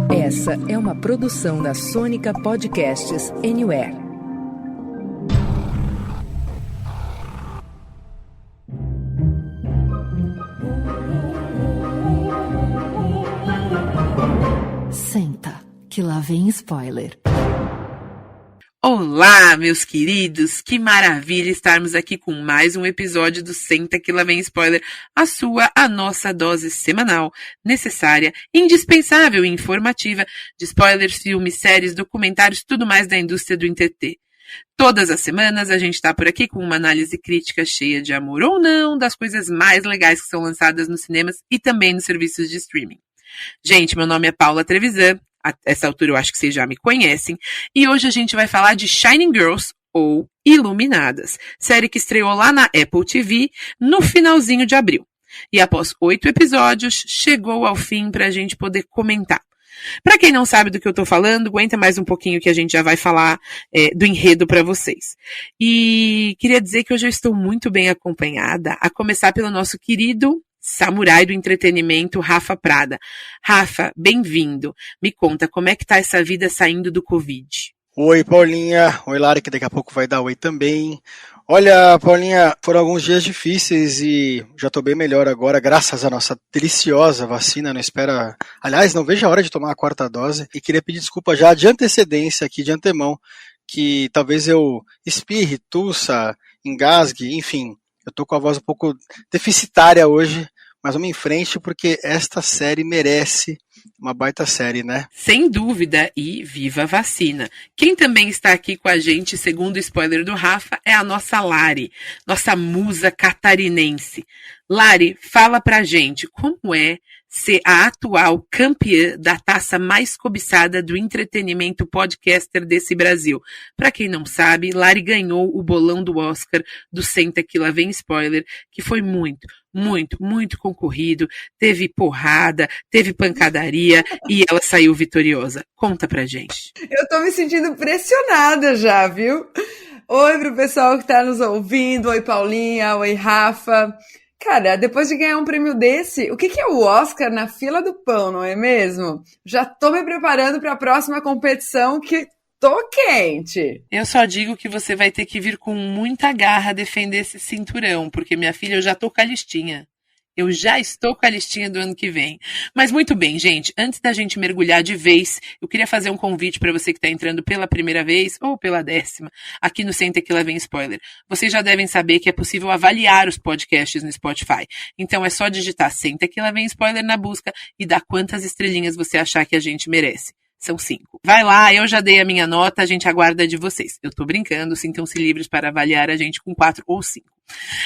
Essa é uma produção da Sônica Podcasts Anywhere. Senta, que lá vem spoiler. Olá, meus queridos! Que maravilha estarmos aqui com mais um episódio do Senta que lá vem spoiler, a nossa dose semanal, necessária, indispensável e informativa de spoilers, filmes, séries, documentários, tudo mais da indústria do entreter. Todas as semanas a gente está por aqui com uma análise crítica cheia de amor ou não das coisas mais legais que são lançadas nos cinemas e também nos serviços de streaming. Gente, meu nome é Paula Trevisan. A essa altura eu acho que vocês já me conhecem, e hoje a gente vai falar de Shining Girls, ou Iluminadas, série que estreou lá na Apple TV no finalzinho de abril. E após 8 episódios, chegou ao fim para a gente poder comentar. Para quem não sabe do que eu tô falando, aguenta mais um pouquinho que a gente já vai falar do enredo para vocês. E queria dizer que hoje eu estou muito bem acompanhada, a começar pelo nosso querido samurai do entretenimento, Rafa Prada. Rafa, bem-vindo. Me conta, como é que tá essa vida saindo do Covid? Oi, Paulinha. Oi, Lara, que daqui a pouco vai dar oi também. Olha, Paulinha, foram alguns dias difíceis e já tô bem melhor agora, graças à nossa deliciosa vacina. Não espera... Aliás, não vejo a hora de tomar a 4ª dose. E queria pedir desculpa já de antecedência aqui, de antemão, que talvez eu espirre, tussa, engasgue, enfim. Eu tô com a voz um pouco deficitária hoje, mas vamos em frente porque esta série merece uma baita série, né? Sem dúvida, e viva a vacina. Quem também está aqui com a gente, segundo o spoiler do Rafa, é a nossa Lari, nossa musa catarinense. Lari, fala pra gente como é ser a atual campeã da taça mais cobiçada do entretenimento podcaster desse Brasil. Para quem não sabe, Lari ganhou o bolão do Oscar do Senta que lá vem spoiler, que foi muito concorrido, teve porrada, teve pancadaria e ela saiu vitoriosa. Conta pra gente. Eu tô me sentindo pressionada já, viu? Oi pro pessoal que tá nos ouvindo, oi Paulinha, oi Rafa. Cara, depois de ganhar um prêmio desse, o que é o Oscar na fila do pão, não é mesmo? Já tô me preparando para a próxima competição que tô quente. Eu só digo que você vai ter que vir com muita garra defender esse cinturão, porque minha filha, eu já tô com a listinha. Eu já estou com a listinha do ano que vem. Mas muito bem, gente, antes da gente mergulhar de vez, eu queria fazer um convite para você que está entrando pela primeira vez ou pela 10ª, aqui no Senta que lá vem spoiler. Vocês já devem saber que é possível avaliar os podcasts no Spotify. Então é só digitar Senta que lá vem spoiler na busca e dar quantas estrelinhas você achar que a gente merece. São 5. Vai lá, eu já dei a minha nota, a gente aguarda de vocês. Eu tô brincando, sintam-se livres para avaliar a gente com 4 ou 5.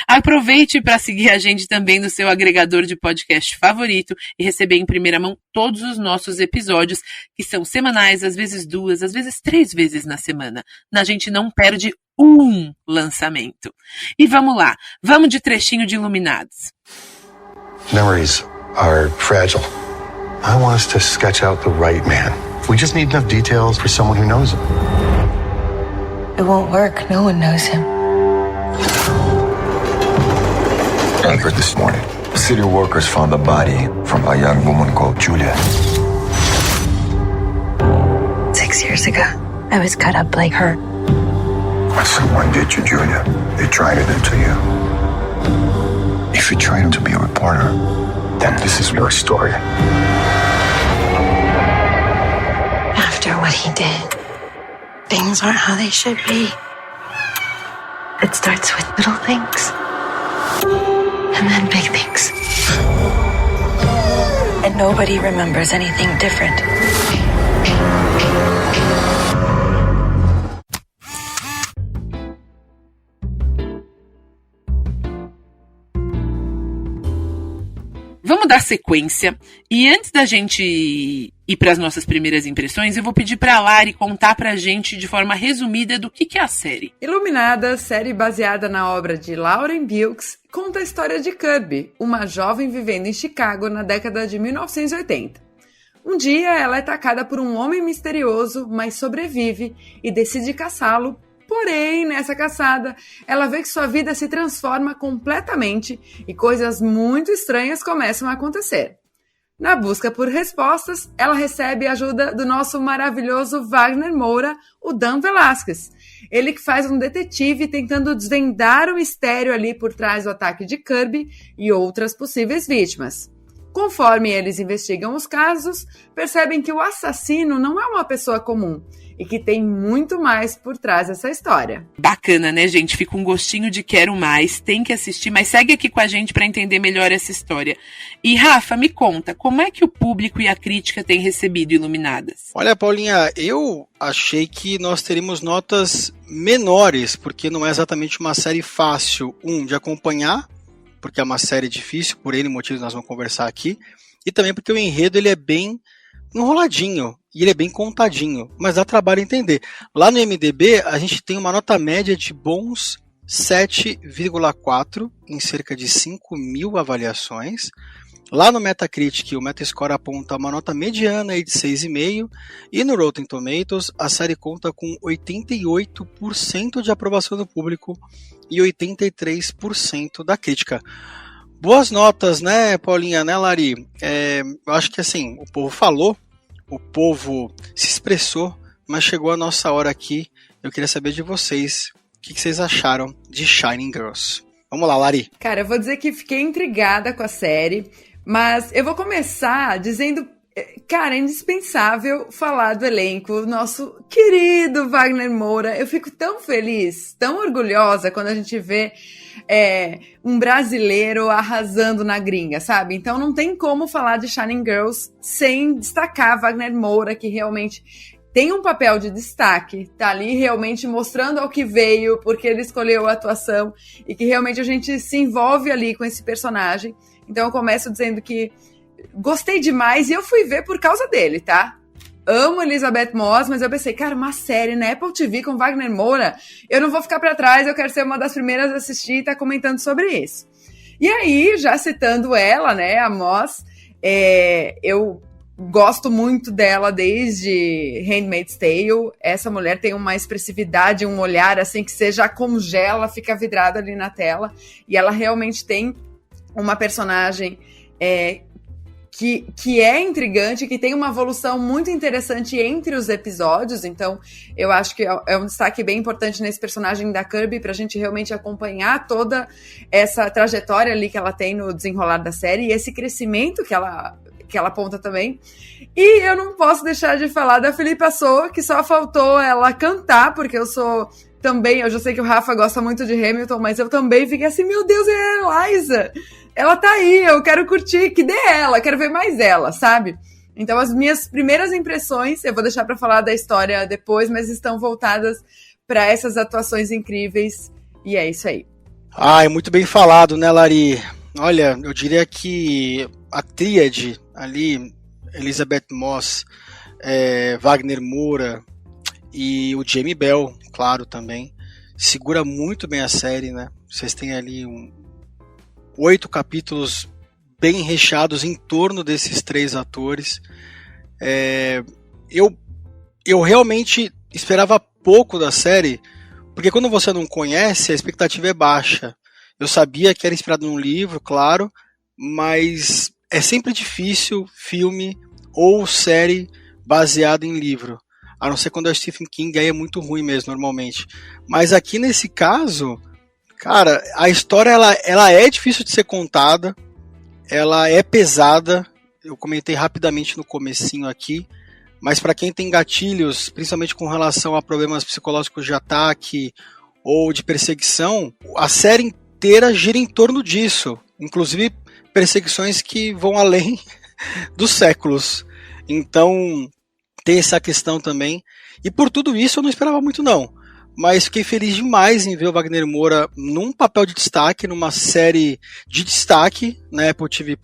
Aproveite para seguir a gente também no seu agregador de podcast favorito e receber em primeira mão todos os nossos episódios, que são semanais, às vezes 2, às vezes 3 vezes na semana. A gente não perde um lançamento. E vamos lá, vamos de trechinho de Iluminados. Memories are fragile. I want us to sketch out the right man. We just need enough details for someone who knows him. It won't work. No one knows him. Earlier this morning, city workers found a body from a young woman called Julia. 6 years ago, I was cut up like her. What someone did to Julia, they tried to do to you. If you trained to be a reporter, then this is your story. After what he did, things aren't how they should be. It starts with little things. And then big things. And nobody remembers anything different. Vamos dar sequência. E antes da gente ir para as nossas primeiras impressões, eu vou pedir para a Lari contar para a gente de forma resumida do que é a série. Iluminada, série baseada na obra de Lauren Wilkes, conta a história de Kirby, uma jovem vivendo em Chicago na década de 1980. Um dia, ela é atacada por um homem misterioso, mas sobrevive e decide caçá-lo. Porém, nessa caçada, ela vê que sua vida se transforma completamente e coisas muito estranhas começam a acontecer. Na busca por respostas, ela recebe a ajuda do nosso maravilhoso Wagner Moura, o Dan Velasquez. Ele que faz um detetive tentando desvendar o mistério ali por trás do ataque de Kirby e outras possíveis vítimas. Conforme eles investigam os casos, percebem que o assassino não é uma pessoa comum e que tem muito mais por trás dessa história. Bacana, né, gente? Fica um gostinho de quero mais, tem que assistir, mas segue aqui com a gente para entender melhor essa história. E Rafa, me conta, como é que o público e a crítica têm recebido Iluminadas? Olha, Paulinha, eu achei que nós teríamos notas menores, porque não é exatamente uma série fácil, de acompanhar, porque é uma série difícil, por N motivos nós vamos conversar aqui, e também porque o enredo ele é bem enroladinho, e ele é bem contadinho, mas dá trabalho entender. Lá no IMDb, a gente tem uma nota média de bons 7,4 em cerca de 5.000 avaliações. Lá no Metacritic, o Metascore aponta uma nota mediana aí de 6,5, e no Rotten Tomatoes, a série conta com 88% de aprovação do público e 83% da crítica. Boas notas, né, Paulinha, né, Lari? Eu acho que assim, o povo falou, o povo se expressou, mas chegou a nossa hora aqui. Eu queria saber de vocês, o que vocês acharam de Shining Girls? Vamos lá, Lari. Cara, eu vou dizer que fiquei intrigada com a série, mas eu vou começar dizendo, cara, é indispensável falar do elenco, nosso querido Wagner Moura. Eu fico tão feliz, tão orgulhosa quando a gente vê um brasileiro arrasando na gringa, sabe? Então não tem como falar de Shining Girls sem destacar Wagner Moura, que realmente tem um papel de destaque, tá ali realmente mostrando ao que veio, porque ele escolheu a atuação, e que realmente a gente se envolve ali com esse personagem. Então eu começo dizendo que gostei demais, e eu fui ver por causa dele, tá? Amo Elizabeth Moss, mas eu pensei, cara, uma série na Apple TV com Wagner Moura, eu não vou ficar pra trás, eu quero ser uma das primeiras a assistir e tá comentando sobre isso. E aí, já citando ela, né, a Moss, eu gosto muito dela desde Handmaid's Tale. Essa mulher tem uma expressividade, um olhar assim que você já congela, fica vidrado ali na tela, e ela realmente tem uma personagem que é intrigante, que tem uma evolução muito interessante entre os episódios. Então eu acho que é um destaque bem importante nesse personagem da Kirby, pra gente realmente acompanhar toda essa trajetória ali que ela tem no desenrolar da série, e esse crescimento que ela aponta também. E eu não posso deixar de falar da Philippa Soo, que só faltou ela cantar, porque eu já sei que o Rafa gosta muito de Hamilton, mas eu também fiquei assim, meu Deus, é a Eliza! Ela tá aí, eu quero curtir, que dê ela, quero ver mais ela, sabe? Então as minhas primeiras impressões, eu vou deixar pra falar da história depois, mas estão voltadas pra essas atuações incríveis, e é isso aí. É muito bem falado, né, Lari? Olha, eu diria que a tríade ali, Elizabeth Moss, Wagner Moura e o Jamie Bell, claro, também, segura muito bem a série, né? Vocês têm ali 8 capítulos bem recheados em torno desses 3 atores. Eu realmente esperava pouco da série, porque quando você não conhece, a expectativa é baixa. Eu sabia que era inspirado num livro, claro, mas é sempre difícil filme ou série baseado em livro, a não ser quando é o Stephen King, aí é muito ruim mesmo, normalmente. Mas aqui nesse caso, cara, a história ela é difícil de ser contada, ela é pesada, eu comentei rapidamente no comecinho aqui, mas para quem tem gatilhos, principalmente com relação a problemas psicológicos de ataque ou de perseguição, a série inteira gira em torno disso, inclusive perseguições que vão além dos séculos. Então tem essa questão também, e por tudo isso eu não esperava muito não, mas fiquei feliz demais em ver o Wagner Moura num papel de destaque, numa série de destaque na Apple TV+.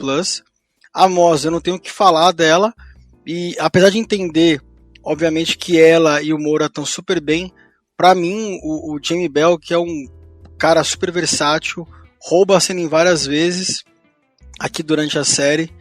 A Moss, eu não tenho o que falar dela, e apesar de entender, obviamente, que ela e o Moura estão super bem, pra mim, o Jamie Bell, que é um cara super versátil, rouba a cena em várias vezes aqui durante a série,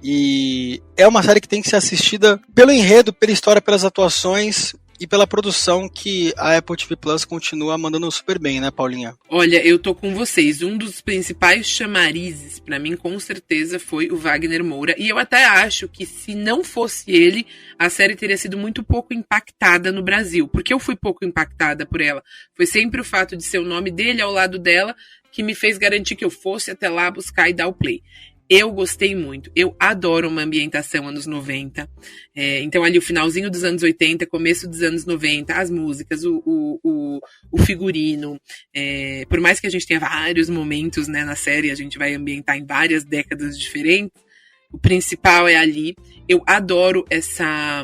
e é uma série que tem que ser assistida pelo enredo, pela história, pelas atuações, e pela produção que a Apple TV Plus continua mandando super bem, né, Paulinha? Olha, eu tô com vocês. Um dos principais chamarizes pra mim, com certeza, foi o Wagner Moura. E eu até acho que se não fosse ele, a série teria sido muito pouco impactada no Brasil. Porque eu fui pouco impactada por ela. Foi sempre o fato de ser o nome dele ao lado dela que me fez garantir que eu fosse até lá buscar e dar o play. Eu gostei muito. Eu adoro uma ambientação anos 90. Então, ali, o finalzinho dos anos 80, começo dos anos 90, as músicas, o figurino. Por mais que a gente tenha vários momentos, né, na série, a gente vai ambientar em várias décadas diferentes. O principal é ali. Eu adoro essa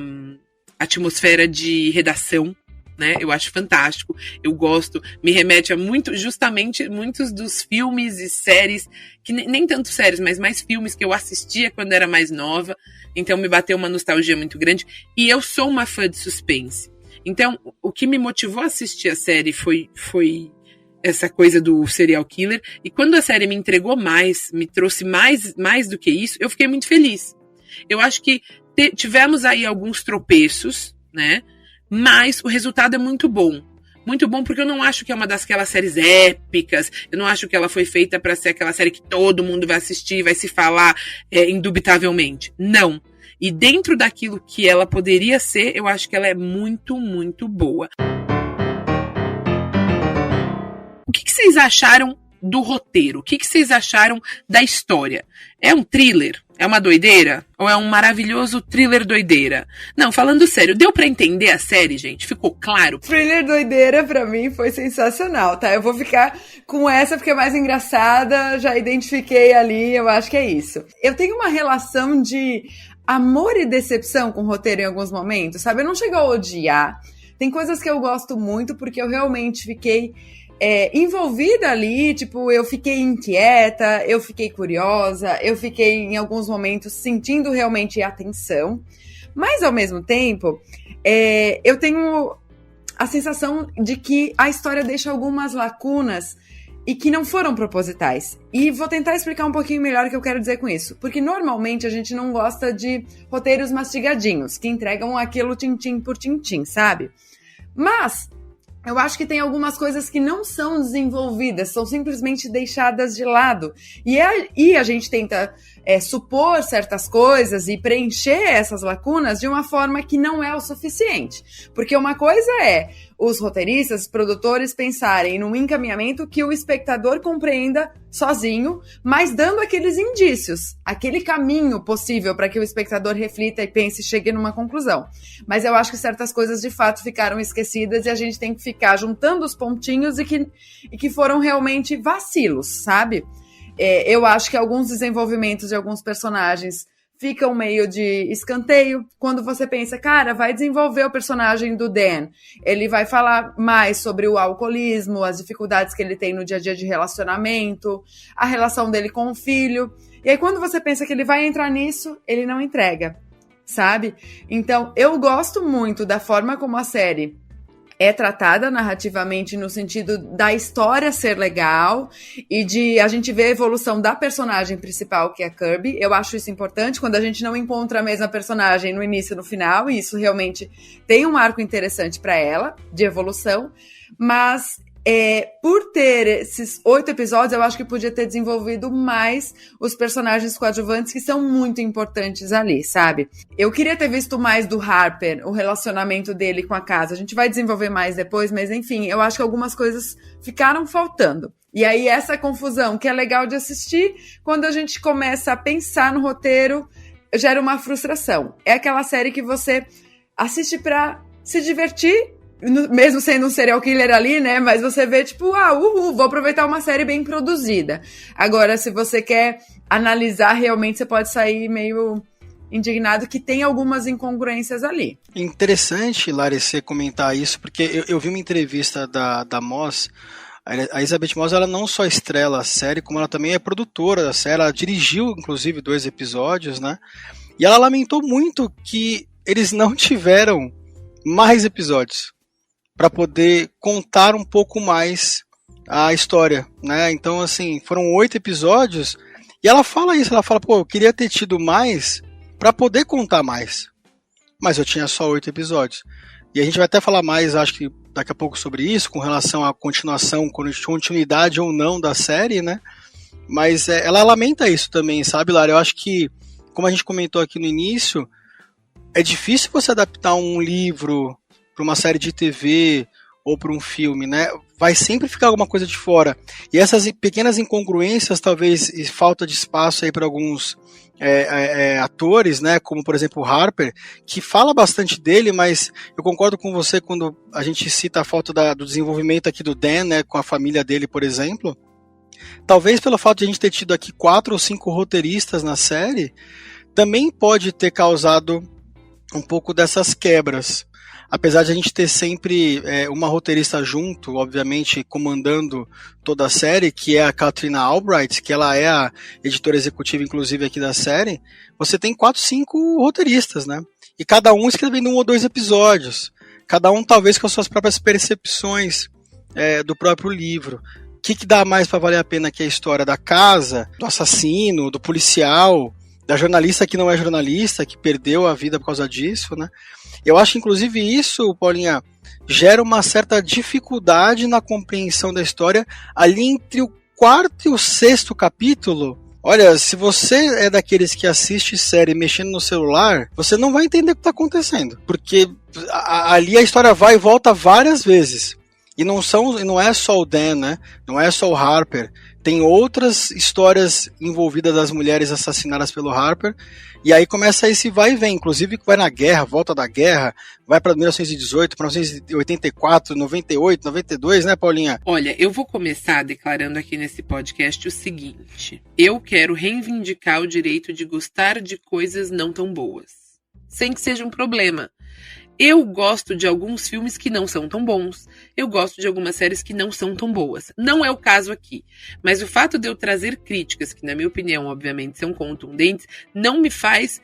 atmosfera de redação, né? Eu acho fantástico, eu gosto, me remete a muitos dos filmes e séries, que nem tanto séries, mas mais filmes que eu assistia quando era mais nova, então me bateu uma nostalgia muito grande, e eu sou uma fã de suspense. Então, o que me motivou a assistir a série foi essa coisa do serial killer, e quando a série me entregou mais, me trouxe mais do que isso, eu fiquei muito feliz. Eu acho que tivemos aí alguns tropeços, né? Mas o resultado é muito bom. Muito bom porque eu não acho que é uma daquelas séries épicas. Eu não acho que ela foi feita para ser aquela série que todo mundo vai assistir, vai se falar indubitavelmente. Não. E dentro daquilo que ela poderia ser, eu acho que ela é muito, muito boa. O que vocês acharam do roteiro? O que vocês acharam da história? É um thriller? É uma doideira? Ou é um maravilhoso thriller doideira? Não, falando sério, deu pra entender a série, gente? Ficou claro? Thriller doideira pra mim foi sensacional, tá? Eu vou ficar com essa porque é mais engraçada, já identifiquei ali, eu acho que é isso. Eu tenho uma relação de amor e decepção com o roteiro em alguns momentos, sabe? Eu não chego a odiar. Tem coisas que eu gosto muito porque eu realmente fiquei envolvida ali, tipo, eu fiquei inquieta, eu fiquei curiosa, eu fiquei em alguns momentos sentindo realmente atenção, mas ao mesmo tempo, eu tenho a sensação de que a história deixa algumas lacunas e que não foram propositais. E vou tentar explicar um pouquinho melhor o que eu quero dizer com isso, porque normalmente a gente não gosta de roteiros mastigadinhos, que entregam aquilo tintim por tintim, sabe? Mas eu acho que tem algumas coisas que não são desenvolvidas, são simplesmente deixadas de lado. E a gente tenta supor certas coisas e preencher essas lacunas de uma forma que não é o suficiente. Porque uma coisa é os roteiristas, os produtores pensarem num encaminhamento que o espectador compreenda sozinho, mas dando aqueles indícios, aquele caminho possível para que o espectador reflita e pense e chegue numa conclusão. Mas eu acho que certas coisas de fato ficaram esquecidas e a gente tem que ficar juntando os pontinhos e que foram realmente vacilos, sabe? Eu acho que alguns desenvolvimentos de alguns personagens ficam meio de escanteio. Quando você pensa, cara, vai desenvolver o personagem do Dan. Ele vai falar mais sobre o alcoolismo, as dificuldades que ele tem no dia a dia de relacionamento, a relação dele com o filho. E aí quando você pensa que ele vai entrar nisso, ele não entrega, sabe? Então, eu gosto muito da forma como a série é tratada narrativamente no sentido da história ser legal e de a gente ver a evolução da personagem principal, que é a Kirby. Eu acho isso importante quando a gente não encontra a mesma personagem no início e no final, e isso realmente tem um arco interessante para ela, de evolução, mas por ter esses 8 episódios, eu acho que podia ter desenvolvido mais os personagens coadjuvantes que são muito importantes ali, sabe? Eu queria ter visto mais do Harper, o relacionamento dele com a casa. A gente vai desenvolver mais depois, mas enfim, eu acho que algumas coisas ficaram faltando. E aí essa confusão, que é legal de assistir, quando a gente começa a pensar no roteiro, gera uma frustração. É aquela série que você assiste pra se divertir, mesmo sendo um serial killer ali, né, mas você vê tipo, vou aproveitar uma série bem produzida. Agora, se você quer analisar realmente, você pode sair meio indignado que tem algumas incongruências ali. Interessante, Lari, você comentar isso, porque eu vi uma entrevista da Moss. A Elizabeth Moss, ela não só estrela a série, como ela também é produtora da série. Ela dirigiu, inclusive, 2 episódios, né, e ela lamentou muito que eles não tiveram mais episódios para poder contar um pouco mais a história, né? Então, assim, foram 8 episódios e ela fala isso, ela fala, eu queria ter tido mais para poder contar mais, mas eu tinha só 8 episódios. E a gente vai até falar mais, acho que daqui a pouco, sobre isso, com relação à continuidade ou não da série, né? Mas ela lamenta isso também, sabe, Lara? Eu acho que, como a gente comentou aqui no início, é difícil você adaptar um livro para uma série de TV ou para um filme, né? Vai sempre ficar alguma coisa de fora. E essas pequenas incongruências, talvez, e falta de espaço aí para alguns atores, né? Como, por exemplo, o Harper, que fala bastante dele, mas eu concordo com você quando a gente cita a falta do desenvolvimento aqui do Dan, né? Com a família dele, por exemplo. Talvez pelo fato de a gente ter tido aqui 4 ou 5 roteiristas na série, também pode ter causado um pouco dessas quebras. Apesar de a gente ter sempre uma roteirista junto, obviamente, comandando toda a série, que é a Katrina Albright, que ela é a editora executiva, inclusive, aqui da série, você tem 4, 5 roteiristas, né? E cada um escrevendo 1 ou 2 episódios. Cada um, talvez, com as suas próprias percepções do próprio livro. O que dá mais para valer a pena aqui? A história da casa, do assassino, do policial, da jornalista que não é jornalista, que perdeu a vida por causa disso, né? Eu acho, inclusive, isso, Paulinha, gera uma certa dificuldade na compreensão da história ali entre o 4º e o 6º capítulo. Olha, se você é daqueles que assiste série mexendo no celular, você não vai entender o que está acontecendo, porque ali a história vai e volta várias vezes. E não é só o Dan, né? Não é só o Harper. Tem outras histórias envolvidas das mulheres assassinadas pelo Harper. E aí começa esse vai e vem. Inclusive vai na guerra, volta da guerra, vai para 1918, para 1984, 98, 92, né, Paulinha? Olha, eu vou começar declarando aqui nesse podcast o seguinte. Eu quero reivindicar o direito de gostar de coisas não tão boas. Sem que seja um problema. Eu gosto de alguns filmes que não são tão bons. Eu gosto de algumas séries que não são tão boas. Não é o caso aqui. Mas o fato de eu trazer críticas, que na minha opinião, obviamente, são contundentes, não me faz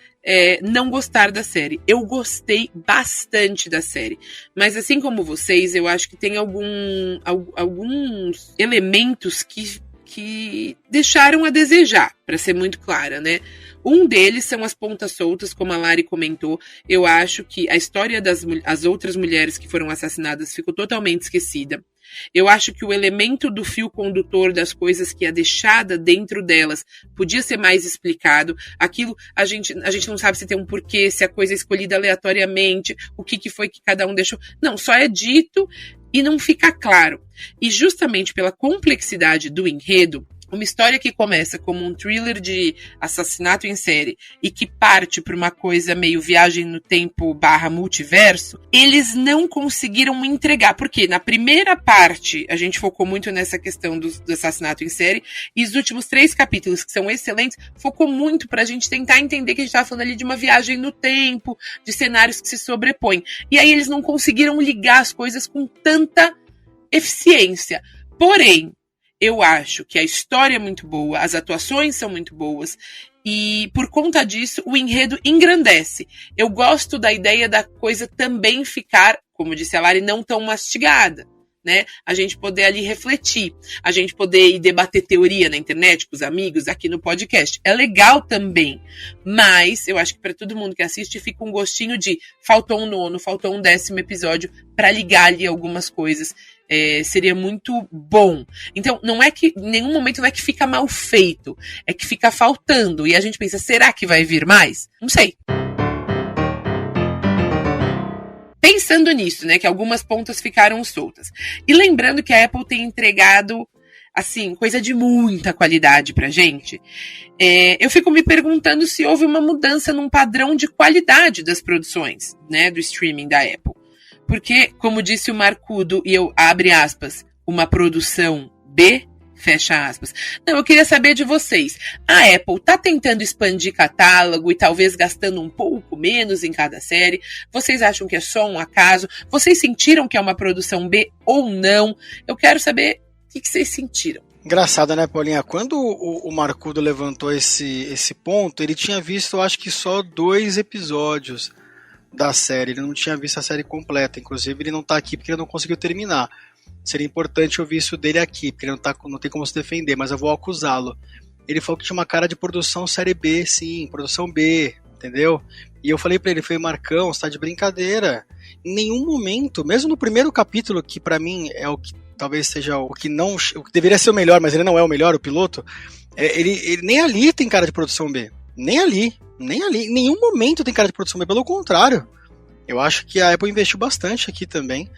não gostar da série. Eu gostei bastante da série. Mas assim como vocês, eu acho que tem alguns elementos que deixaram a desejar, para ser muito clara, né? Um deles são as pontas soltas, como a Lari comentou. Eu acho que a história das outras mulheres que foram assassinadas ficou totalmente esquecida. Eu acho que o elemento do fio condutor das coisas que é deixada dentro delas podia ser mais explicado. Aquilo, a gente não sabe se tem um porquê, se a coisa é escolhida aleatoriamente, o que foi que cada um deixou. Não, só é dito e não fica claro. E justamente pela complexidade do enredo, uma história que começa como um thriller de assassinato em série e que parte para uma coisa meio viagem no tempo / multiverso, eles não conseguiram entregar. Porque na primeira parte a gente focou muito nessa questão do assassinato em série e os últimos 3 capítulos, que são excelentes, focou muito pra gente tentar entender que a gente tava falando ali de uma viagem no tempo, de cenários que se sobrepõem. E aí eles não conseguiram ligar as coisas com tanta eficiência. Porém, eu acho que a história é muito boa, as atuações são muito boas e, por conta disso, o enredo engrandece. Eu gosto da ideia da coisa também ficar, como disse a Lari, não tão mastigada, né? A gente poder ali refletir, a gente poder ir debater teoria na internet com os amigos, aqui no podcast. É legal também, mas eu acho que para todo mundo que assiste fica um gostinho de faltou um 9º, faltou um 10º episódio para ligar ali algumas coisas. Seria muito bom. Então, não é que, em nenhum momento não é que fica mal feito, é que fica faltando. E a gente pensa, será que vai vir mais? Não sei. Pensando nisso, né, que algumas pontas ficaram soltas. E lembrando que a Apple tem entregado, assim, coisa de muita qualidade pra gente, eu fico me perguntando se houve uma mudança num padrão de qualidade das produções, né, do streaming da Apple. Porque, como disse o Marcudo, e eu abre aspas, uma produção B, fecha aspas. Não, eu queria saber de vocês. A Apple tá tentando expandir catálogo e talvez gastando um pouco menos em cada série? Vocês acham que é só um acaso? Vocês sentiram que é uma produção B ou não? Eu quero saber o que vocês sentiram. Engraçado, né, Paulinha? Quando o Marcudo levantou esse ponto, ele tinha visto, eu acho que só 2 episódios da série, ele não tinha visto a série completa, inclusive ele não tá aqui porque ele não conseguiu terminar. Seria importante ouvir isso dele aqui, porque ele não tem como se defender, mas eu vou acusá-lo. Ele falou que tinha uma cara de produção série B, sim, produção B, entendeu? E eu falei pra ele, Marcão, você tá de brincadeira. Em nenhum momento, mesmo no primeiro capítulo, que pra mim é o que talvez seja o que deveria ser o melhor, mas ele não é o melhor, o piloto, ele nem ali tem cara de produção B. Nem ali. Em nenhum momento tem cara de produção B, pelo contrário. Eu acho que a Apple investiu bastante aqui também.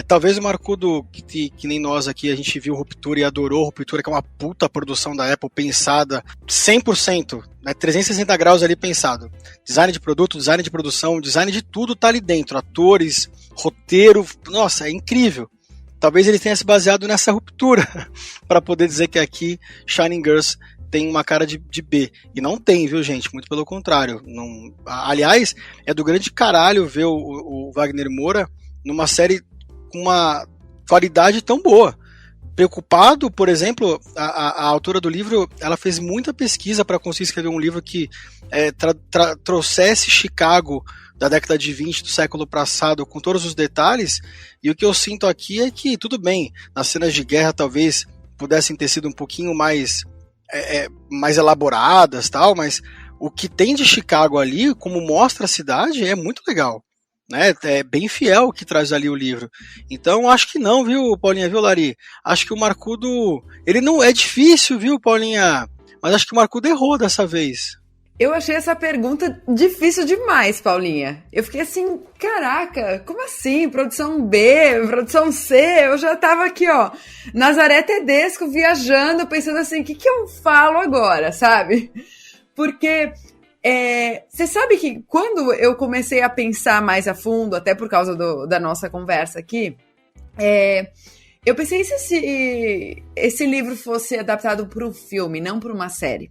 Talvez o Marcudo, que nem nós aqui, a gente viu Ruptura e adorou Ruptura, que é uma puta produção da Apple, pensada 100%, né, 360 graus ali pensado. Design de produto, design de produção, design de tudo tá ali dentro. Atores, roteiro, nossa, é incrível. Talvez ele tenha se baseado nessa Ruptura para poder dizer que aqui Shining Girls tem uma cara de B. E não tem, viu, gente? Muito pelo contrário. Não... Aliás, é do grande caralho ver o Wagner Moura numa série com uma qualidade tão boa. Preocupado, por exemplo, a autora do livro, ela fez muita pesquisa para conseguir escrever um livro que trouxesse Chicago da década de 20 do século passado com todos os detalhes, e o que eu sinto aqui é que, tudo bem, nas cenas de guerra talvez pudessem ter sido um pouquinho mais elaboradas, tal, mas o que tem de Chicago ali, como mostra a cidade, é muito legal, né? É bem fiel o que traz ali o livro. Então acho que não, viu, Paulinha, viu, Lari? Acho que o Marcudo, ele não é difícil, viu, Paulinha? Mas acho que o Marcudo errou dessa vez. Eu achei essa pergunta difícil demais, Paulinha. Eu fiquei assim, caraca, como assim? Produção B, produção C? Eu já tava aqui, ó, Nazaré Tedesco, viajando, pensando assim, o que eu falo agora, sabe? Porque você sabe que quando eu comecei a pensar mais a fundo, até por causa da nossa conversa aqui, eu pensei se esse livro fosse adaptado para um filme, não para uma série.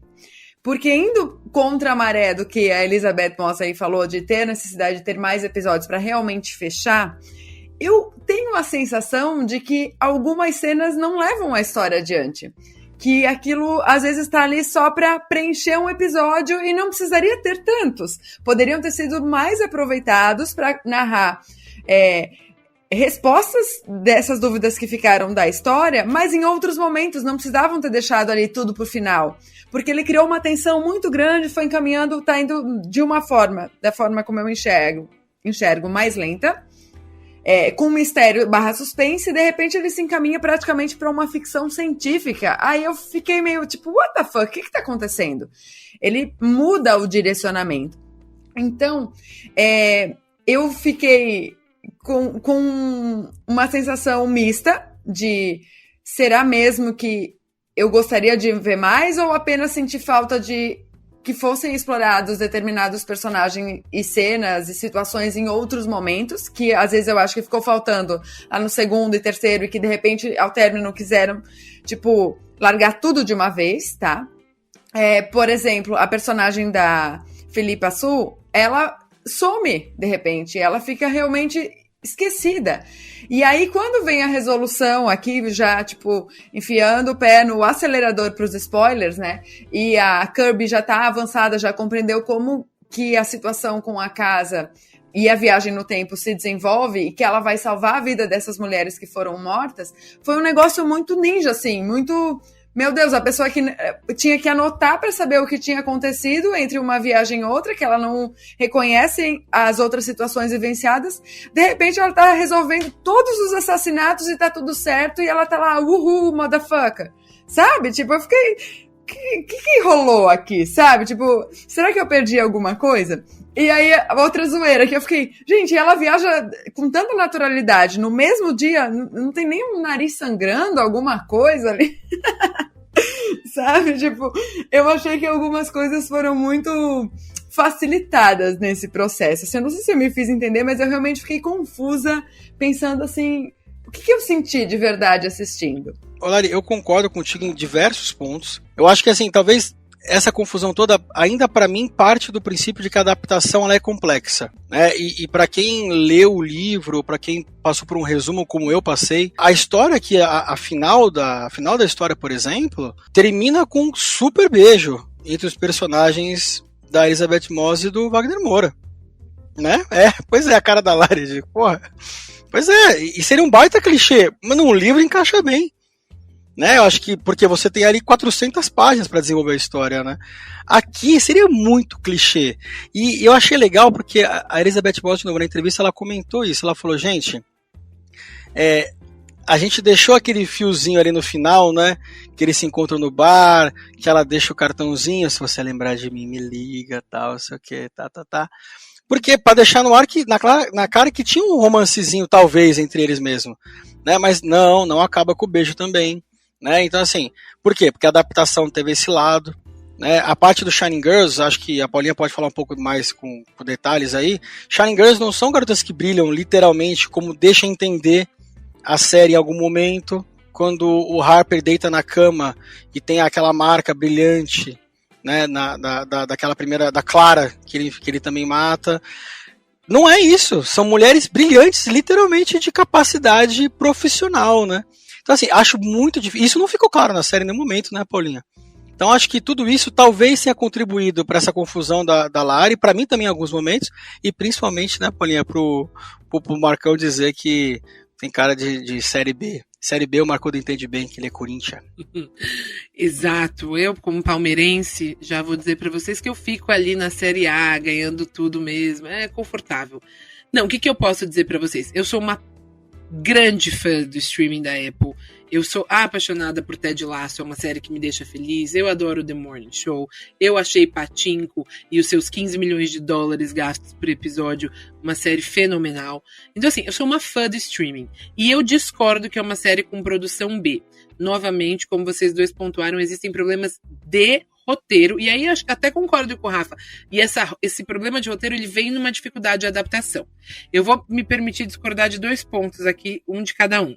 Porque indo contra a maré do que a Elizabeth Moss aí falou, de ter a necessidade de ter mais episódios para realmente fechar, eu tenho a sensação de que algumas cenas não levam a história adiante. Que aquilo, às vezes, está ali só para preencher um episódio e não precisaria ter tantos. Poderiam ter sido mais aproveitados para narrar respostas dessas dúvidas que ficaram da história, mas em outros momentos não precisavam ter deixado ali tudo pro final. Porque ele criou uma tensão muito grande, foi encaminhando, tá indo de uma forma, da forma como eu enxergo mais lenta, com mistério / suspense, e de repente ele se encaminha praticamente para uma ficção científica. Aí eu fiquei meio tipo, what the fuck, o que tá acontecendo? Ele muda o direcionamento. Então, eu fiquei com uma sensação mista de será mesmo que eu gostaria de ver mais ou apenas senti falta de que fossem explorados determinados personagens e cenas e situações em outros momentos, que às vezes eu acho que ficou faltando lá no segundo e terceiro e que de repente ao término quiseram, tipo, largar tudo de uma vez, tá? Por exemplo, a personagem da Philippa Soo, ela some de repente, ela fica realmente esquecida. E aí, quando vem a resolução aqui, já, tipo, enfiando o pé no acelerador para os spoilers, né? E a Kirby já tá avançada, já compreendeu como que a situação com a casa e a viagem no tempo se desenvolve e que ela vai salvar a vida dessas mulheres que foram mortas, foi um negócio muito ninja, assim, muito... Meu Deus, a pessoa que tinha que anotar para saber o que tinha acontecido entre uma viagem e outra, que ela não reconhece as outras situações vivenciadas. De repente, ela tá resolvendo todos os assassinatos e tá tudo certo, e ela tá lá, uhul, motherfucker. Sabe? Tipo, eu fiquei... que rolou aqui, sabe? Tipo, será que eu perdi alguma coisa? E aí, outra zoeira, que eu fiquei... Gente, ela viaja com tanta naturalidade, no mesmo dia, não tem nem um nariz sangrando, alguma coisa ali... Sabe? Tipo, eu achei que algumas coisas foram muito facilitadas nesse processo. Assim, eu não sei se eu me fiz entender, mas eu realmente fiquei confusa, pensando assim, o que eu senti de verdade assistindo? Lari, eu concordo contigo em diversos pontos. Eu acho que, assim, talvez essa confusão toda, ainda para mim, parte do princípio de que a adaptação ela é complexa, né? E para quem leu o livro, para quem passou por um resumo como eu passei, a história que a final da história, por exemplo, termina com um super beijo entre os personagens da Elizabeth Moss e do Wagner Moura, né? Pois é, a cara da Lari, de porra. Pois é, e seria um baita clichê, mas num livro encaixa bem. né? Eu acho que porque você tem ali 400 páginas para desenvolver a história, né? Aqui seria muito clichê. E eu achei legal porque a Elizabeth Moss, na entrevista, ela comentou isso. Ela falou, gente, a gente deixou aquele fiozinho ali no final, né? Que eles se encontram no bar, que ela deixa o cartãozinho, se você lembrar de mim, me liga, tal, não sei o que, tá. Porque para deixar no ar que na cara que tinha um romancezinho, talvez, entre eles mesmo, né? Mas não acaba com o beijo também, né? Então, assim, por quê? Porque a adaptação teve esse lado, né? A parte do Shining Girls, acho que a Paulinha pode falar um pouco mais com detalhes aí. Shining Girls não são garotas que brilham literalmente, como deixa entender a série em algum momento, quando o Harper deita na cama e tem aquela marca brilhante, né, daquela primeira, da Clara, que ele também mata. Não é isso, são mulheres brilhantes, literalmente de capacidade profissional, né? Então, assim, acho muito difícil. Isso não ficou claro na série em nenhum momento, né, Paulinha? Então, acho que tudo isso talvez tenha contribuído para essa confusão da Lari, para mim também em alguns momentos, e principalmente, né, Paulinha, pro Marcão dizer que tem cara de Série B. Série B o Marcão entende bem, que ele é Corinthians. Exato. Eu, como palmeirense, já vou dizer para vocês que eu fico ali na Série A, ganhando tudo mesmo. É confortável. Não, o que eu posso dizer para vocês? Eu sou uma grande fã do streaming da Apple. Eu sou apaixonada por Ted Lasso, é uma série que me deixa feliz. Eu adoro The Morning Show. Eu achei Pachinko e os seus 15 milhões de dólares gastos por episódio uma série fenomenal. Então, assim, eu sou uma fã do streaming. E eu discordo que é uma série com produção B. Novamente, como vocês dois pontuaram, existem problemas de roteiro, e aí até concordo com o Rafa, e esse problema de roteiro ele vem numa dificuldade de adaptação. Eu vou me permitir discordar de 2 pontos aqui, um de cada um.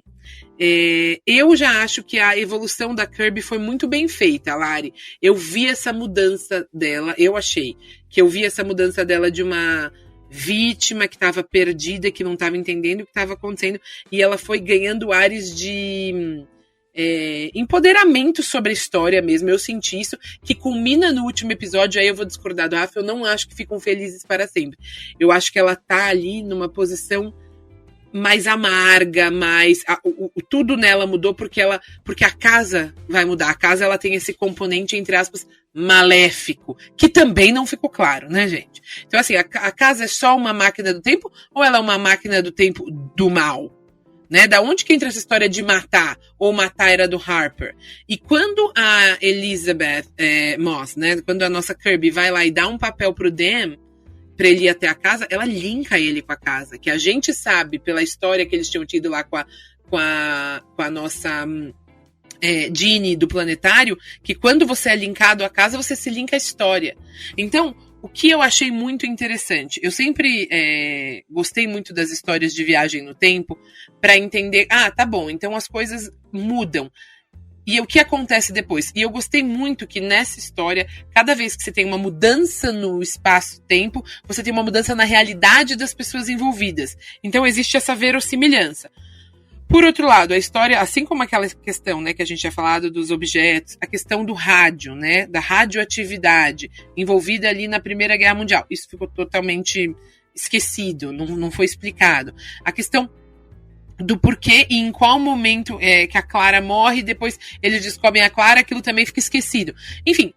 Eu já acho que a evolução da Kirby foi muito bem feita, Lari. Eu vi essa mudança dela, eu achei que eu vi essa mudança dela de uma vítima que estava perdida, que não estava entendendo o que estava acontecendo, e ela foi ganhando ares de empoderamento sobre a história mesmo. Eu senti isso, que culmina no último episódio. Aí eu vou discordar do Rafa, eu não acho que ficam felizes para sempre. Eu acho que ela tá ali numa posição mais amarga, mais tudo nela mudou porque a casa vai mudar. A casa, ela tem esse componente, entre aspas, maléfico, que também não ficou claro, né, gente? Então, assim, a casa é só uma máquina do tempo ou ela é uma máquina do tempo do mal? Né? Da onde que entra essa história de matar, ou matar era do Harper? E quando a Elizabeth Moss, né, quando a nossa Kirby vai lá e dá um papel pro Dan, pra ele ir até a casa, ela linka ele com a casa, que a gente sabe, pela história que eles tinham tido lá com a nossa Ginny do planetário, que quando você é linkado à casa, você se linka à história. Então, o que eu achei muito interessante, eu sempre gostei muito das histórias de viagem no tempo para entender, tá bom, então as coisas mudam. E o que acontece depois? E eu gostei muito que nessa história, cada vez que você tem uma mudança no espaço-tempo, você tem uma mudança na realidade das pessoas envolvidas. Então existe essa verossimilhança. Por outro lado, a história, assim como aquela questão, né, que a gente tinha falado dos objetos, a questão do rádio, né, da radioatividade envolvida ali na Primeira Guerra Mundial, isso ficou totalmente esquecido, não foi explicado. A questão do porquê e em qual momento que a Clara morre, depois eles descobrem a Clara, aquilo também fica esquecido. Enfim,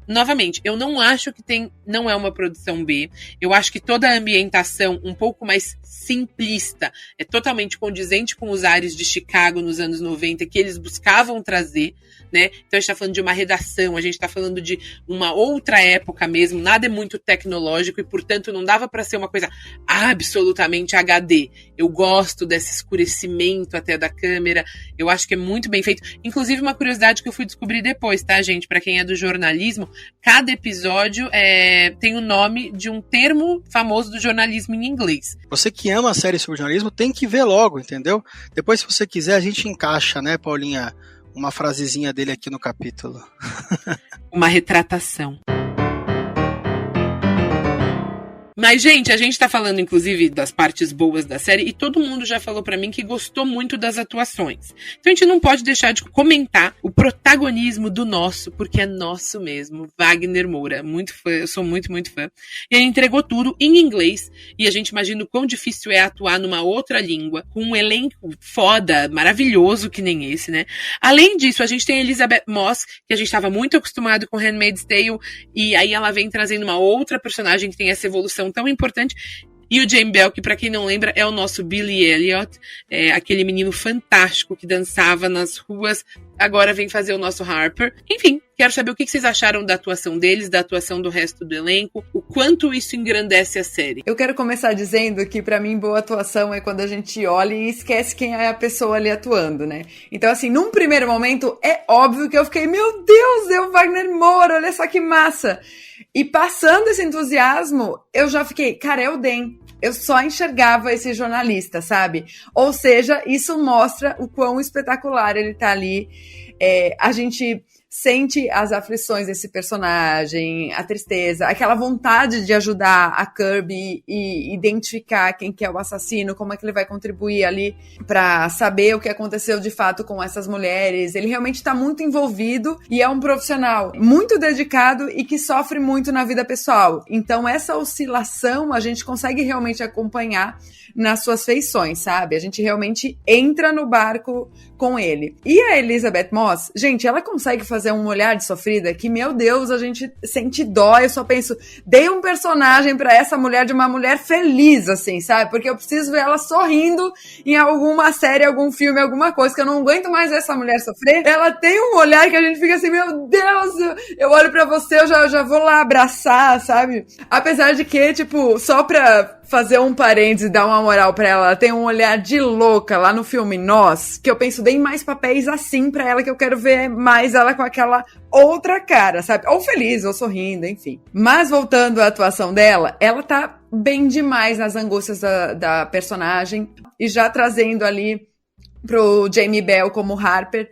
novamente, eu não acho que não é uma produção B. Eu acho que toda a ambientação um pouco mais simplista é totalmente condizente com os ares de Chicago nos anos 90 que eles buscavam trazer, né? Então a gente tá falando de uma redação, a gente tá falando de uma outra época mesmo, nada é muito tecnológico e, portanto, não dava para ser uma coisa absolutamente HD. Eu gosto desse escurecimento até da câmera, eu acho que é muito bem feito. Inclusive, uma curiosidade que eu fui descobrir depois, tá, gente? Para quem é do jornalismo, cada episódio tem o nome de um termo famoso do jornalismo em inglês. Você que ama a série sobre jornalismo tem que ver logo, entendeu? Depois, se você quiser, a gente encaixa, né, Paulinha, uma frasezinha dele aqui no capítulo. Uma retratação. Mas, gente, a gente tá falando, inclusive, das partes boas da série e todo mundo já falou pra mim que gostou muito das atuações. Então a gente não pode deixar de comentar o protagonismo do nosso, porque é nosso mesmo, Wagner Moura. Muito fã, eu sou muito, muito fã. E ele entregou tudo em inglês e a gente imagina o quão difícil é atuar numa outra língua, com um elenco foda, maravilhoso que nem esse, né? Além disso, a gente tem a Elizabeth Moss, que a gente estava muito acostumado com Handmaid's Tale, e aí ela vem trazendo uma outra personagem que tem essa evolução tão importante. E o Jamie Bell, que pra quem não lembra, é o nosso Billy Elliot, aquele menino fantástico que dançava nas ruas, agora vem fazer o nosso Harper. Enfim, quero saber o que vocês acharam da atuação deles, da atuação do resto do elenco, o quanto isso engrandece a série. Eu quero começar dizendo que pra mim boa atuação é quando a gente olha e esquece quem é a pessoa ali atuando, né? Então assim, num primeiro momento é óbvio que eu fiquei, meu Deus, é o Wagner Moura, olha só que massa! E passando esse entusiasmo, eu já fiquei, cara, é o Dan. Eu só enxergava esse jornalista, sabe? Ou seja, isso mostra o quão espetacular ele tá ali. A gente sente as aflições desse personagem, a tristeza, aquela vontade de ajudar a Kirby e identificar quem que é o assassino, como é que ele vai contribuir ali pra saber o que aconteceu de fato com essas mulheres. Ele realmente tá muito envolvido e é um profissional muito dedicado e que sofre muito na vida pessoal. Então essa oscilação a gente consegue realmente acompanhar nas suas feições, sabe? A gente realmente entra no barco com ele. E a Elizabeth Moss, gente, ela consegue fazer um olhar de sofrida que, meu Deus, a gente sente dó. Eu só penso, dei um personagem pra essa mulher de uma mulher feliz, assim, sabe? Porque eu preciso ver ela sorrindo em alguma série, algum filme, alguma coisa, que eu não aguento mais ver essa mulher sofrer. Ela tem um olhar que a gente fica assim, meu Deus, eu olho pra você, eu já vou lá abraçar, sabe? Apesar de que, tipo, só pra fazer um parênteses e dar uma moral pra ela tem um olhar de louca lá no filme Nós, que eu penso, dei mais papéis assim pra ela, que eu quero ver mais ela com aquela outra cara, sabe? Ou feliz, ou sorrindo, enfim. Mas voltando à atuação dela, ela tá bem demais nas angústias da personagem, e já trazendo ali pro Jamie Bell como Harper.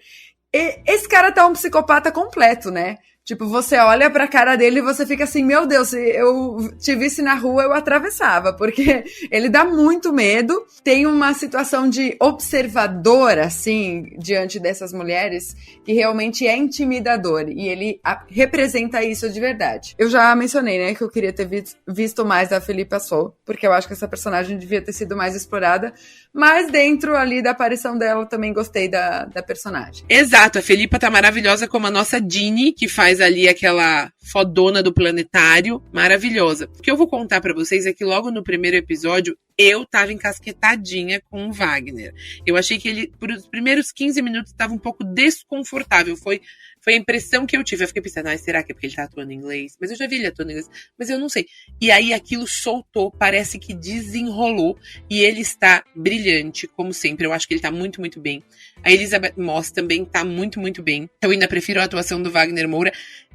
E esse cara tá um psicopata completo, né? Tipo, você olha pra cara dele e você fica assim, meu Deus, se eu te visse na rua, eu atravessava, porque ele dá muito medo, tem uma situação de observador, assim, diante dessas mulheres, que realmente é intimidador, e ele representa isso de verdade. Eu já mencionei, né, que eu queria ter visto mais da Philippa Soo, porque eu acho que essa personagem devia ter sido mais explorada, mas dentro ali da aparição dela, também gostei da personagem. Exato, a Philippa tá maravilhosa como a nossa Ginny, que faz ali aquela fodona do planetário, maravilhosa. O que eu vou contar pra vocês é que logo no primeiro episódio, eu tava encasquetadinha com o Wagner. Eu achei que ele, por os primeiros 15 minutos, tava um pouco desconfortável. Foi a impressão que eu tive. Eu fiquei pensando, será que é porque ele tá atuando em inglês? Mas eu já vi ele atuando em inglês, mas eu não sei. E aí aquilo soltou, parece que desenrolou, e ele está brilhante, como sempre. Eu acho que ele tá muito, muito bem. A Elizabeth Moss também tá muito, muito bem. Eu ainda prefiro a atuação do Wagner Moura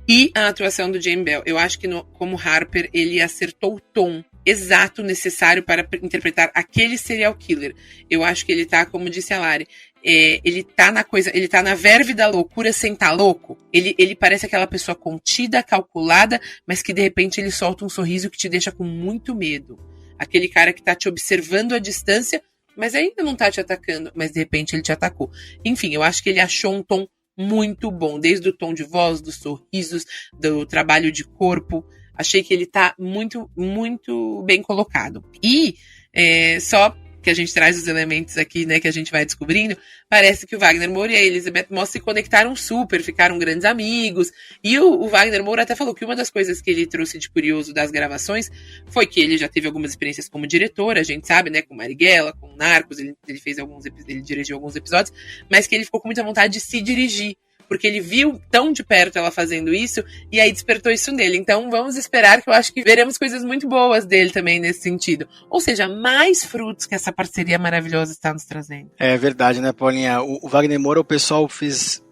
e a atuação do Jamie Bell. Eu acho que como Harper, ele acertou o tom exato necessário para interpretar aquele serial killer. Eu acho que ele tá, como disse a Lari, ele tá na verve da loucura sem tá louco. Ele parece aquela pessoa contida, calculada, mas que de repente ele solta um sorriso que te deixa com muito medo. Aquele cara que tá te observando à distância, mas ainda não tá te atacando, mas de repente ele te atacou. Enfim, eu acho que ele achou um tom muito bom, desde o tom de voz, dos sorrisos, do trabalho de corpo. Achei que ele tá muito, muito bem colocado. E só que a gente traz os elementos aqui, né, que a gente vai descobrindo, parece que o Wagner Moura e a Elizabeth Moss se conectaram super, ficaram grandes amigos. E o Wagner Moura até falou que uma das coisas que ele trouxe de curioso das gravações foi que ele já teve algumas experiências como diretor, a gente sabe, né, com Marighella, com Narcos, ele dirigiu alguns episódios, mas que ele ficou com muita vontade de se dirigir, porque ele viu tão de perto ela fazendo isso, e aí despertou isso nele. Então vamos esperar, que eu acho que veremos coisas muito boas dele também nesse sentido. Ou seja, mais frutos que essa parceria maravilhosa está nos trazendo. É verdade, né, Paulinha? O Wagner Moura, o pessoal fez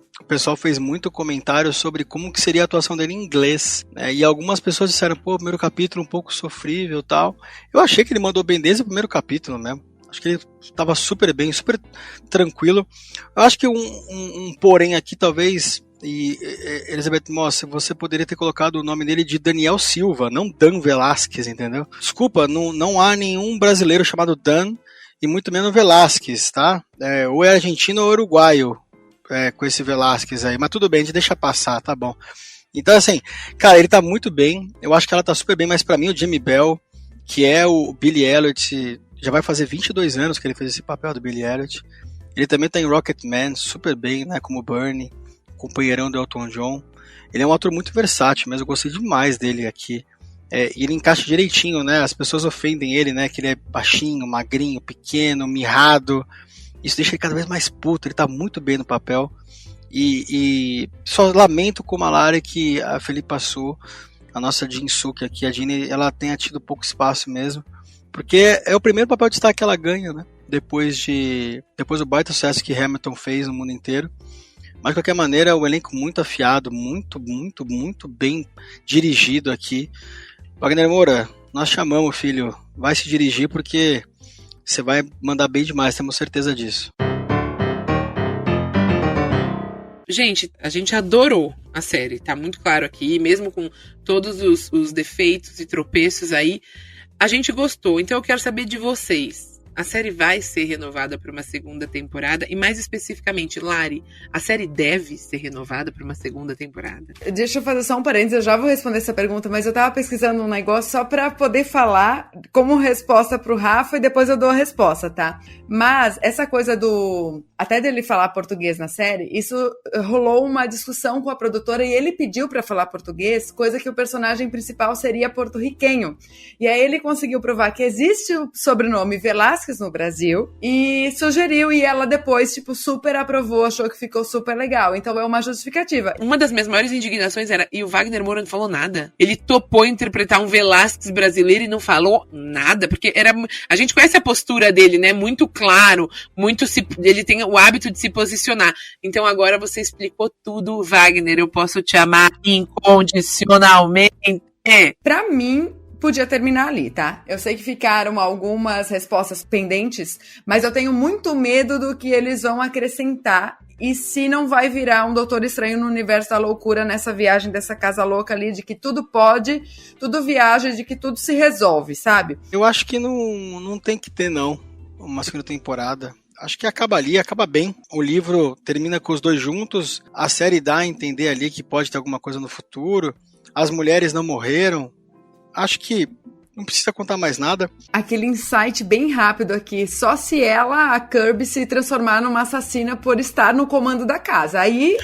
muito comentário sobre como que seria a atuação dele em inglês, né? E algumas pessoas disseram, o primeiro capítulo um pouco sofrível e tal. Eu achei que ele mandou bem desde o primeiro capítulo mesmo. Acho que ele estava super bem, super tranquilo. Eu acho que um porém aqui, talvez, E Elizabeth Moss, você poderia ter colocado o nome dele de Daniel Silva, não Dan Velasquez, entendeu? Desculpa, não há nenhum brasileiro chamado Dan e muito menos Velasquez, tá? Ou é argentino ou uruguaio com esse Velasquez aí, mas tudo bem, a gente deixa passar, tá bom. Então assim, cara, ele tá muito bem, eu acho que ela tá super bem, mas pra mim o Jamie Bell, que é o Billy Elliot, já vai fazer 22 anos que ele fez esse papel do Billy Elliot. Ele também tá em Rocketman, super bem, né, como Bernie, companheirão do Elton John. Ele é um ator muito versátil, mas eu gostei demais dele aqui. E ele encaixa direitinho, né? As pessoas ofendem ele, né? Que ele é baixinho, magrinho, pequeno, mirrado. Isso deixa ele cada vez mais puto. Ele tá muito bem no papel. E só lamento com a Malari que a Felipa Su, a nossa Jin-Suk aqui, a Ginny, ela tenha tido pouco espaço mesmo. Porque é o primeiro papel de destaque que ela ganha, né? Depois do baita sucesso que Hamilton fez no mundo inteiro. Mas de qualquer maneira, é um elenco muito afiado, muito, muito, muito bem dirigido aqui. Wagner Moura, nós chamamos, filho. Vai se dirigir porque você vai mandar bem demais, temos certeza disso. Gente, a gente adorou a série, tá muito claro aqui, mesmo com todos os defeitos e tropeços aí, a gente gostou. Então eu quero saber de vocês. A série vai ser renovada para uma segunda temporada? E mais especificamente, Lari, a série deve ser renovada para uma segunda temporada? Deixa eu fazer só um parênteses, eu já vou responder essa pergunta, mas eu tava pesquisando um negócio só pra poder falar como resposta pro Rafa e depois eu dou a resposta, tá? Mas essa coisa até dele falar português na série, isso rolou uma discussão com a produtora e ele pediu pra falar português, coisa que o personagem principal seria porto-riquenho. E aí ele conseguiu provar que existe o sobrenome Velasquez no Brasil e sugeriu, e ela depois, super aprovou, achou que ficou super legal. Então é uma justificativa. Uma das minhas maiores indignações era, e o Wagner Moura não falou nada? Ele topou interpretar um Velasquez brasileiro e não falou nada, porque a gente conhece a postura dele, né? Muito claro, ele tem o hábito de se posicionar. Então agora você explicou tudo, Wagner, eu posso te amar incondicionalmente. Pra mim, podia terminar ali, tá? Eu sei que ficaram algumas respostas pendentes, mas eu tenho muito medo do que eles vão acrescentar e se não vai virar um Doutor Estranho no universo da loucura nessa viagem dessa casa louca ali, de que tudo pode, tudo viaja, de que tudo se resolve, sabe? Eu acho que não tem que ter, não, uma segunda temporada. Acho que acaba ali, acaba bem. O livro termina com os dois juntos, a série dá a entender ali que pode ter alguma coisa no futuro, as mulheres não morreram. Acho que não precisa contar mais nada. Aquele insight bem rápido aqui. Só se ela, a Kirby, se transformar numa assassina por estar no comando da casa. Aí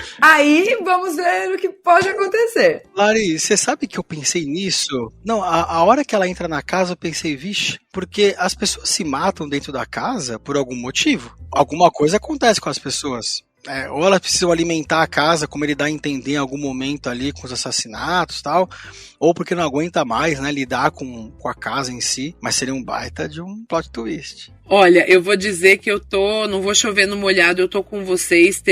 vamos ver o que pode acontecer. Lari, você sabe que eu pensei nisso? Não, a hora que ela entra na casa eu pensei, vixe, porque as pessoas se matam dentro da casa por algum motivo. Alguma coisa acontece com as pessoas. Ou elas precisam alimentar a casa, como ele dá a entender em algum momento ali com os assassinatos e tal, ou porque não aguenta mais, né, lidar com a casa em si, mas seria um baita de um plot twist. Olha, eu vou dizer que não vou chover no molhado, eu tô com vocês,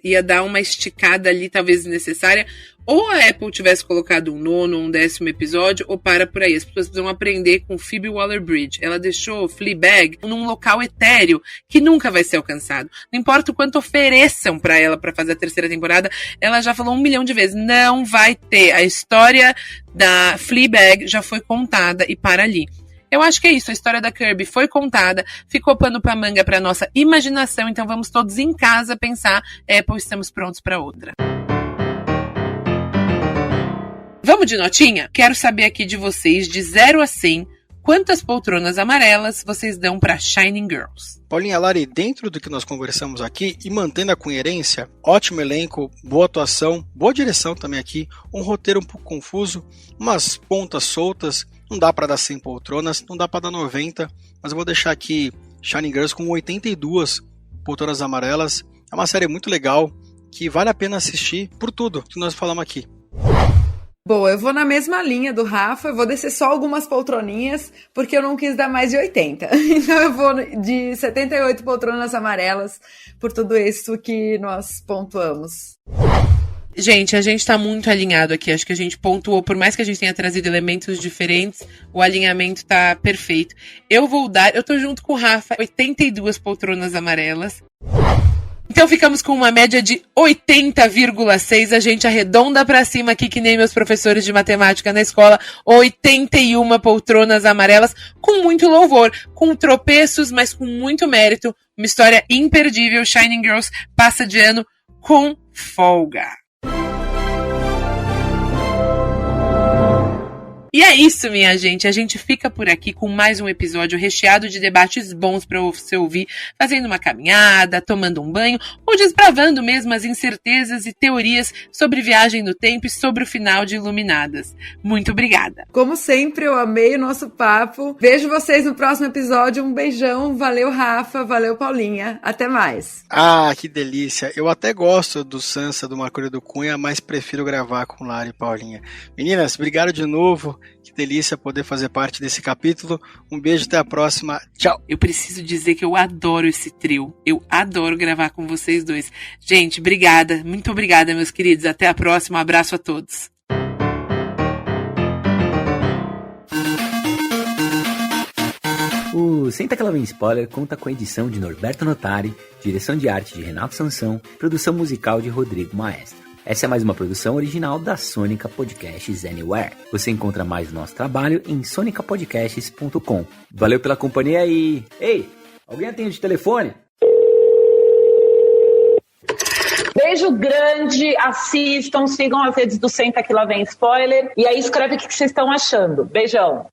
ia dar uma esticada ali, talvez desnecessária, ou a Apple tivesse colocado um 9º, um 10º episódio, ou para por aí. As pessoas precisam aprender com Phoebe Waller-Bridge. Ela deixou Fleabag num local etéreo que nunca vai ser alcançado. Não importa o quanto ofereçam para ela para fazer a terceira temporada, ela já falou 1 milhão de vezes, não vai ter. A história da Fleabag já foi contada e para ali. Eu acho que é isso, a história da Kirby foi contada, ficou pano pra manga pra nossa imaginação, então vamos todos em casa pensar, Apple, estamos prontos para outra. Vamos de notinha? Quero saber aqui de vocês, de 0 a 100, quantas poltronas amarelas vocês dão para Shining Girls? Paulinha, Lari, dentro do que nós conversamos aqui e mantendo a coerência, ótimo elenco, boa atuação, boa direção também aqui, um roteiro um pouco confuso, umas pontas soltas, não dá para dar 100 poltronas, não dá para dar 90, mas eu vou deixar aqui Shining Girls com 82 poltronas amarelas. É uma série muito legal, que vale a pena assistir por tudo que nós falamos aqui. Bom, eu vou na mesma linha do Rafa, eu vou descer só algumas poltroninhas, porque eu não quis dar mais de 80. Então eu vou de 78 poltronas amarelas, por tudo isso que nós pontuamos. Gente, a gente tá muito alinhado aqui, acho que a gente pontuou, por mais que a gente tenha trazido elementos diferentes, o alinhamento tá perfeito. Eu tô junto com o Rafa, 82 poltronas amarelas. Então ficamos com uma média de 80,6. A gente arredonda pra cima aqui, que nem meus professores de matemática na escola. 81 poltronas amarelas, com muito louvor, com tropeços, mas com muito mérito. Uma história imperdível. Shining Girls passa de ano com folga. E é isso, minha gente. A gente fica por aqui com mais um episódio recheado de debates bons para você ouvir, fazendo uma caminhada, tomando um banho ou desbravando mesmo as incertezas e teorias sobre viagem no tempo e sobre o final de Iluminadas. Muito obrigada. Como sempre, eu amei o nosso papo. Vejo vocês no próximo episódio. Um beijão. Valeu, Rafa. Valeu, Paulinha. Até mais. Ah, que delícia. Eu até gosto do Sansa, do Marconi do Cunha, mas prefiro gravar com Lara e Paulinha. Meninas, obrigado de novo. Que delícia poder fazer parte desse capítulo. Um beijo, até a próxima. Tchau. Eu preciso dizer que eu adoro esse trio. Eu adoro gravar com vocês dois. Gente, obrigada. Muito obrigada, meus queridos. Até a próxima. Um abraço a todos. O Senta Que Lá Vem Spoiler conta com a edição de Norberto Notari, direção de arte de Renato Sansão, produção musical de Rodrigo Maestro. Essa é mais uma produção original da Sônica Podcasts Anywhere. Você encontra mais do nosso trabalho em sonicapodcasts.com. Valeu pela companhia e... Ei, alguém atende de telefone? Beijo grande, assistam, sigam as redes do Senta Que Lá Vem Spoiler e aí escreve o que vocês estão achando. Beijão!